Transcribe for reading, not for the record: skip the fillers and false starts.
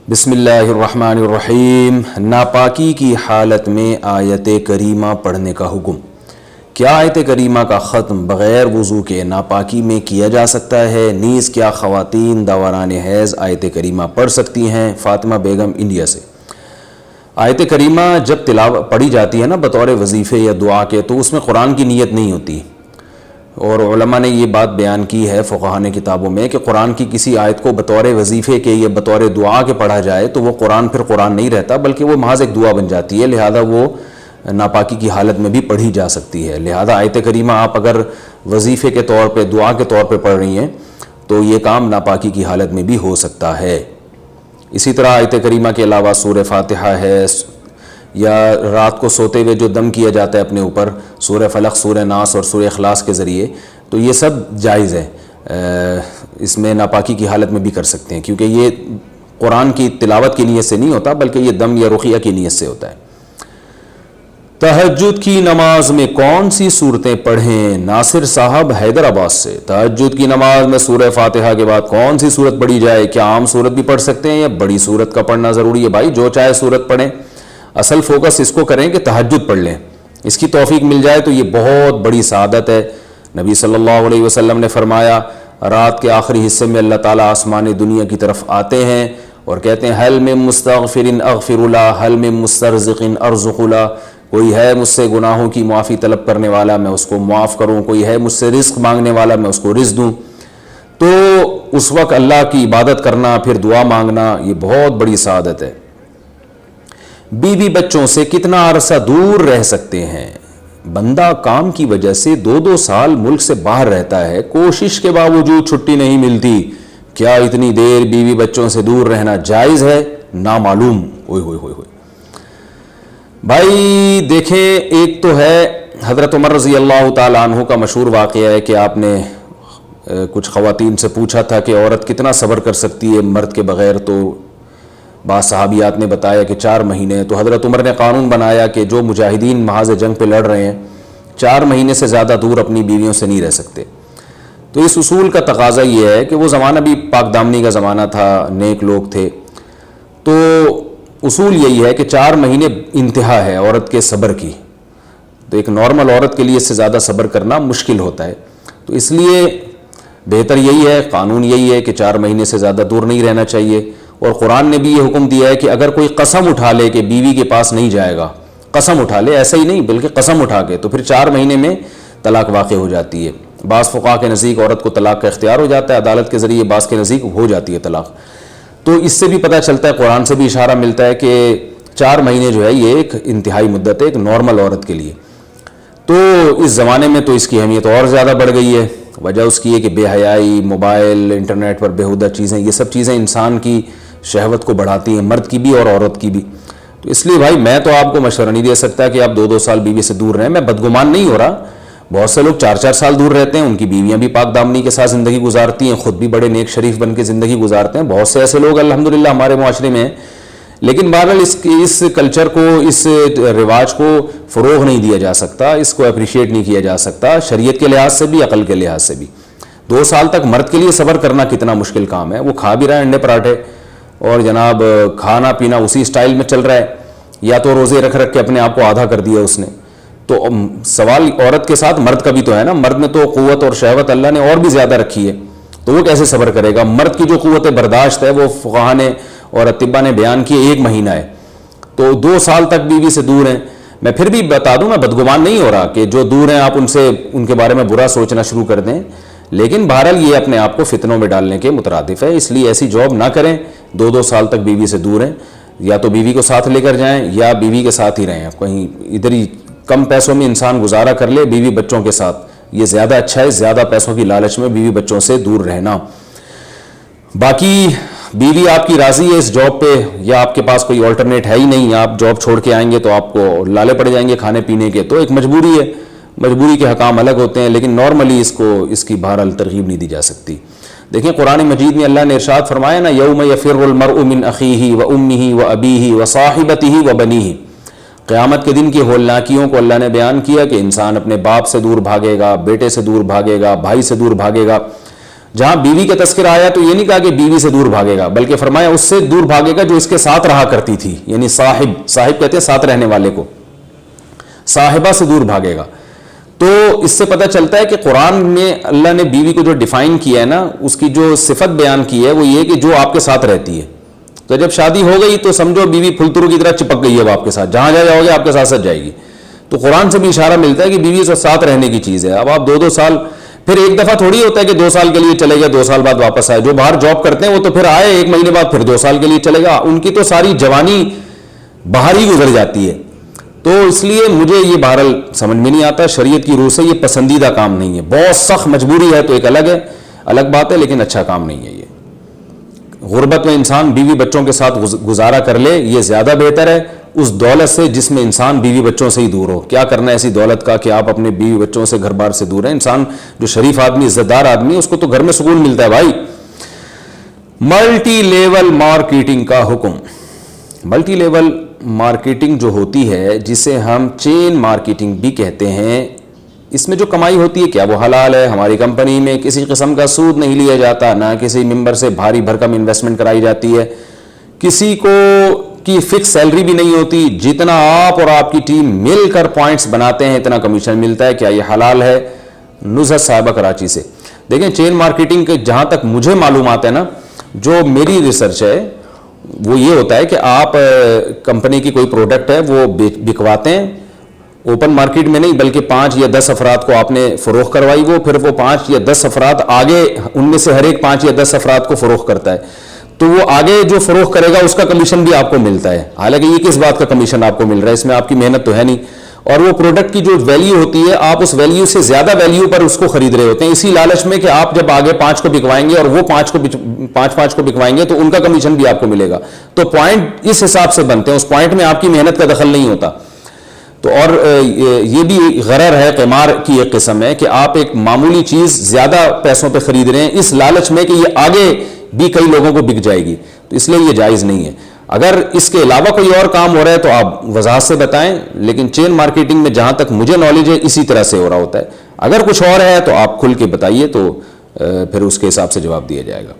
بسم اللہ الرحمن الرحیم۔ ناپاکی کی حالت میں آیت کریمہ پڑھنے کا حکم۔ کیا آیت کریمہ کا ختم بغیر وضو کے ناپاکی میں کیا جا سکتا ہے؟ نیز کیا خواتین دوران حیض آیت کریمہ پڑھ سکتی ہیں؟ فاطمہ بیگم انڈیا سے۔ آیت کریمہ جب تلاوت پڑھی جاتی ہے نا بطور وظیفے یا دعا کے، تو اس میں قرآن کی نیت نہیں ہوتی، اور علماء نے یہ بات بیان کی ہے فقہاء نے کتابوں میں کہ قرآن کی کسی آیت کو بطور وظیفے کے یا بطور دعا کے پڑھا جائے تو وہ قرآن پھر قرآن نہیں رہتا، بلکہ وہ محض ایک دعا بن جاتی ہے، لہذا وہ ناپاکی کی حالت میں بھی پڑھی جا سکتی ہے۔ لہذا آیت کریمہ آپ اگر وظیفے کے طور پہ دعا کے طور پہ پڑھ رہی ہیں تو یہ کام ناپاکی کی حالت میں بھی ہو سکتا ہے۔ اسی طرح آیت کریمہ کے علاوہ سورہ فاتحہ ہے، یا رات کو سوتے ہوئے جو دم کیا جاتا ہے اپنے اوپر سورہ فلق، سورہ ناس اور سورہ اخلاص کے ذریعے، تو یہ سب جائز ہے، اس میں ناپاکی کی حالت میں بھی کر سکتے ہیں، کیونکہ یہ قرآن کی تلاوت کی نیت سے نہیں ہوتا بلکہ یہ دم یا رقیہ کی نیت سے ہوتا ہے۔ تہجد کی نماز میں کون سی صورتیں پڑھیں؟ ناصر صاحب حیدرآباد سے۔ تہجد کی نماز میں سورہ فاتحہ کے بعد کون سی صورت پڑھی جائے؟ کیا عام صورت بھی پڑھ سکتے ہیں یا بڑی صورت کا پڑھنا ضروری ہے؟ بھائی جو چاہے صورت پڑھیں، اصل فوکس اس کو کریں کہ تہجد پڑھ لیں، اس کی توفیق مل جائے تو یہ بہت بڑی سعادت ہے۔ نبی صلی اللہ علیہ وسلم نے فرمایا رات کے آخری حصے میں اللہ تعالیٰ آسمان دنیا کی طرف آتے ہیں اور کہتے ہیں حل من مستغفر اغفر له، حل من مسترزق ارزق له، کوئی ہے مجھ سے گناہوں کی معافی طلب کرنے والا میں اس کو معاف کروں، کوئی ہے مجھ سے رزق مانگنے والا میں اس کو رزق دوں۔ تو اس وقت اللہ کی عبادت کرنا، پھر دعا مانگنا، یہ بہت بڑی سعادت ہے۔ بیوی بچوں سے کتنا عرصہ دور رہ سکتے ہیں؟ بندہ کام کی وجہ سے 2 سال ملک سے باہر رہتا ہے، کوشش کے باوجود چھٹی نہیں ملتی، کیا اتنی دیر بیوی بچوں سے دور رہنا جائز ہے؟ نامعلوم۔ ہوئے ہوئے ہوئے ہوئے بھائی دیکھیں، ایک تو ہے حضرت عمر رضی اللہ تعالیٰ عنہ کا مشہور واقعہ ہے کہ آپ نے کچھ خواتین سے پوچھا تھا کہ عورت کتنا صبر کر سکتی ہے مرد کے بغیر، تو بعض صحابیات نے بتایا کہ 4 مہینے۔ تو حضرت عمر نے قانون بنایا کہ جو مجاہدین محاذ جنگ پہ لڑ رہے ہیں 4 مہینے سے زیادہ دور اپنی بیویوں سے نہیں رہ سکتے۔ تو اس اصول کا تقاضا یہ ہے کہ وہ زمانہ بھی پاک دامنی کا زمانہ تھا، نیک لوگ تھے، تو اصول یہی ہے کہ 4 مہینے انتہا ہے عورت کے صبر کی، تو ایک نارمل عورت کے لیے اس سے زیادہ صبر کرنا مشکل ہوتا ہے، تو اس لیے بہتر یہی ہے، قانون یہی ہے کہ 4 مہینے سے زیادہ دور نہیں رہنا چاہیے۔ اور قرآن نے بھی یہ حکم دیا ہے کہ اگر کوئی قسم اٹھا لے کہ بیوی کے پاس نہیں جائے گا، قسم اٹھا لے، ایسا ہی نہیں بلکہ قسم اٹھا کے، تو پھر 4 مہینے میں طلاق واقع ہو جاتی ہے۔ بعض فقہاء کے نزدیک عورت کو طلاق کا اختیار ہو جاتا ہے عدالت کے ذریعے، بعض کے نزدیک ہو جاتی ہے طلاق۔ تو اس سے بھی پتہ چلتا ہے، قرآن سے بھی اشارہ ملتا ہے کہ 4 مہینے جو ہے یہ ایک انتہائی مدت ہے ایک نارمل عورت کے لیے۔ تو اس زمانے میں تو اس کی اہمیت اور زیادہ بڑھ گئی ہے، وجہ اس کی ہے کہ بے حیائی، موبائل، انٹرنیٹ پر بیہودہ چیزیں، یہ سب چیزیں انسان کی شہوت کو بڑھاتی ہیں، مرد کی بھی اور عورت کی بھی۔ تو اس لیے بھائی میں تو آپ کو مشورہ نہیں دے سکتا کہ آپ 2 سال بیوی سے دور رہیں، میں بدگمان نہیں ہو رہا، بہت سے لوگ 4 سال دور رہتے ہیں، ان کی بیویاں بھی پاک دامنی کے ساتھ زندگی گزارتی ہیں، خود بھی بڑے نیک شریف بن کے زندگی گزارتے ہیں، بہت سے ایسے لوگ الحمدللہ ہمارے معاشرے میں ہیں، لیکن بہرحال اس کلچر کو، اس رواج کو فروغ نہیں دیا جا سکتا، اس کو اپریشیٹ نہیں کیا جا سکتا، شریعت کے لحاظ سے بھی، عقل کے لحاظ سے بھی۔ 2 سال تک مرد کے لیے صبر کرنا کتنا مشکل کام ہے، وہ کھا بھی رہا ہے انڈے پراٹھے اور جناب کھانا پینا اسی سٹائل میں چل رہا ہے، یا تو روزے رکھ کے اپنے آپ کو آدھا کر دیا اس نے۔ تو سوال عورت کے ساتھ مرد کا بھی تو ہے نا، مرد میں تو قوت اور شہوت اللہ نے اور بھی زیادہ رکھی ہے، تو وہ کیسے صبر کرے گا؟ مرد کی جو قوت برداشت ہے وہ فقہاء نے اور اطباء نے بیان کی 1 مہینہ ہے، تو 2 سال تک بیوی سے دور ہیں۔ میں پھر بھی بتا دوں، میں بدگمان نہیں ہو رہا کہ جو دور ہیں آپ ان کے بارے میں برا سوچنا شروع کر دیں، لیکن بہرحال یہ اپنے آپ کو فتنوں میں ڈالنے کے مترادف ہے، اس لیے ایسی جاب نہ کریں 2 سال تک بیوی سے دور ہیں، یا تو بیوی کو ساتھ لے کر جائیں یا بیوی کے ساتھ ہی رہیں، کہیں ادھر ہی کم پیسوں میں انسان گزارا کر لے بیوی بچوں کے ساتھ، یہ زیادہ اچھا ہے، زیادہ پیسوں کی لالچ میں بیوی بچوں سے دور رہنا۔ باقی بیوی آپ کی راضی ہے اس جاب پہ، یا آپ کے پاس کوئی آلٹرنیٹ ہے ہی نہیں، آپ جاب چھوڑ کے آئیں گے تو آپ کو لالے پڑ جائیں گے کھانے پینے کے، تو ایک مجبوری ہے، مجبوری کے حکام الگ ہوتے ہیں، لیکن نارملی اس کی بہرحال ترغیب نہیں دی جا سکتی۔ دیکھیں قرآن مجید میں اللہ نے ارشاد فرمایا نا، یوم یفر المرء من اخیہ وامہ وابیہ وصاحبتہ وبنیہ، قیامت کے دن کی ہولناکیوں کو اللہ نے بیان کیا کہ انسان اپنے باپ سے دور بھاگے گا، بیٹے سے دور بھاگے گا، بھائی سے دور بھاگے گا، جہاں بیوی کا تذکرہ آیا تو یہ نہیں کہا کہ بیوی سے دور بھاگے گا، بلکہ فرمایا اس سے دور بھاگے گا جو اس کے ساتھ رہا کرتی تھی، یعنی صاحب کہتے ہیں ساتھ رہنے والے کو، صاحبہ سے دور بھاگے گا۔ تو اس سے پتہ چلتا ہے کہ قرآن میں اللہ نے بیوی کو جو ڈیفائن کیا ہے نا، اس کی جو صفت بیان کی ہے وہ یہ کہ جو آپ کے ساتھ رہتی ہے۔ تو جب شادی ہو گئی تو سمجھو بیوی پھلترو کی طرح چپک گئی ہے اب آپ کے ساتھ، جہاں جاؤ گے آپ کے ساتھ ساتھ جائے گی۔ تو قرآن سے بھی اشارہ ملتا ہے کہ بیوی سے ساتھ رہنے کی چیز ہے۔ اب آپ 2 سال، پھر ایک دفعہ تھوڑی ہوتا ہے کہ 2 سال کے لیے چلے گئے 2 سال بعد واپس آئے۔ جو باہر جاب کرتے ہیں وہ تو پھر آئے 1 مہینے بعد پھر 2 سال کے لیے چلے گا، ان کی تو ساری جوانی باہر ہی گزر جاتی ہے۔ تو اس لیے مجھے یہ بہرحال سمجھ میں نہیں آتا، شریعت کی روح سے یہ پسندیدہ کام نہیں ہے۔ بہت سخت مجبوری ہے تو ایک الگ بات ہے، لیکن اچھا کام نہیں ہے یہ۔ غربت میں انسان بیوی بچوں کے ساتھ گزارا کر لے، یہ زیادہ بہتر ہے اس دولت سے جس میں انسان بیوی بچوں سے ہی دور ہو۔ کیا کرنا ہے ایسی دولت کا کہ آپ اپنے بیوی بچوں سے گھر بار سے دور ہیں؟ انسان جو شریف آدمی، عزت دار آدمی، اس کو تو گھر میں سکون ملتا ہے بھائی۔ ملٹی لیول مارکیٹنگ کا حکم۔ ملٹی لیول مارکیٹنگ جو ہوتی ہے، جسے ہم چین مارکیٹنگ بھی کہتے ہیں، اس میں جو کمائی ہوتی ہے کیا وہ حلال ہے؟ ہماری کمپنی میں کسی قسم کا سود نہیں لیا جاتا، نہ کسی ممبر سے بھاری بھرکم انویسٹمنٹ کرائی جاتی ہے، کسی کو کی فکس سیلری بھی نہیں ہوتی، جتنا آپ اور آپ کی ٹیم مل کر پوائنٹس بناتے ہیں اتنا کمیشن ملتا ہے۔ کیا یہ حلال ہے؟ نزہت صاحبہ کراچی سے۔ دیکھیں چین مارکیٹنگ کے جہاں تک مجھے معلومات ہے نا، جو میری ریسرچ ہے وہ یہ ہوتا ہے کہ آپ کمپنی کی کوئی پروڈکٹ ہے وہ بکواتے ہیں اوپن مارکیٹ میں نہیں، بلکہ 5 یا 10 افراد کو آپ نے فروخت کروائی، وہ پھر وہ 5 یا 10 افراد آگے، ان میں سے ہر ایک 5 یا 10 افراد کو فروخت کرتا ہے، تو وہ آگے جو فروخت کرے گا اس کا کمیشن بھی آپ کو ملتا ہے۔ حالانکہ یہ کس بات کا کمیشن آپ کو مل رہا ہے؟ اس میں آپ کی محنت تو ہے نہیں، اور وہ پروڈکٹ کی جو ویلیو ہوتی ہے آپ اس ویلیو سے زیادہ ویلیو پر اس کو خرید رہے ہوتے ہیں، اسی لالچ میں کہ آپ جب آگے 5 کو بکوائیں گے اور وہ 5 کو بکوائیں گے تو ان کا کمیشن بھی آپ کو ملے گا۔ تو پوائنٹ اس حساب سے بنتے ہیں، اس پوائنٹ میں آپ کی محنت کا دخل نہیں ہوتا۔ تو اور یہ بھی غرر ہے، قمار کی ایک قسم ہے کہ آپ ایک معمولی چیز زیادہ پیسوں پہ خرید رہے ہیں اس لالچ میں کہ یہ آگے بھی کئی لوگوں کو بک جائے گی، تو اس لیے یہ جائز نہیں ہے۔ اگر اس کے علاوہ کوئی اور کام ہو رہا ہے تو آپ وضاحت سے بتائیں، لیکن چین مارکیٹنگ میں جہاں تک مجھے نالج ہے اسی طرح سے ہو رہا ہوتا ہے۔ اگر کچھ اور ہے تو آپ کھل کے بتائیے، تو پھر اس کے حساب سے جواب دیا جائے گا۔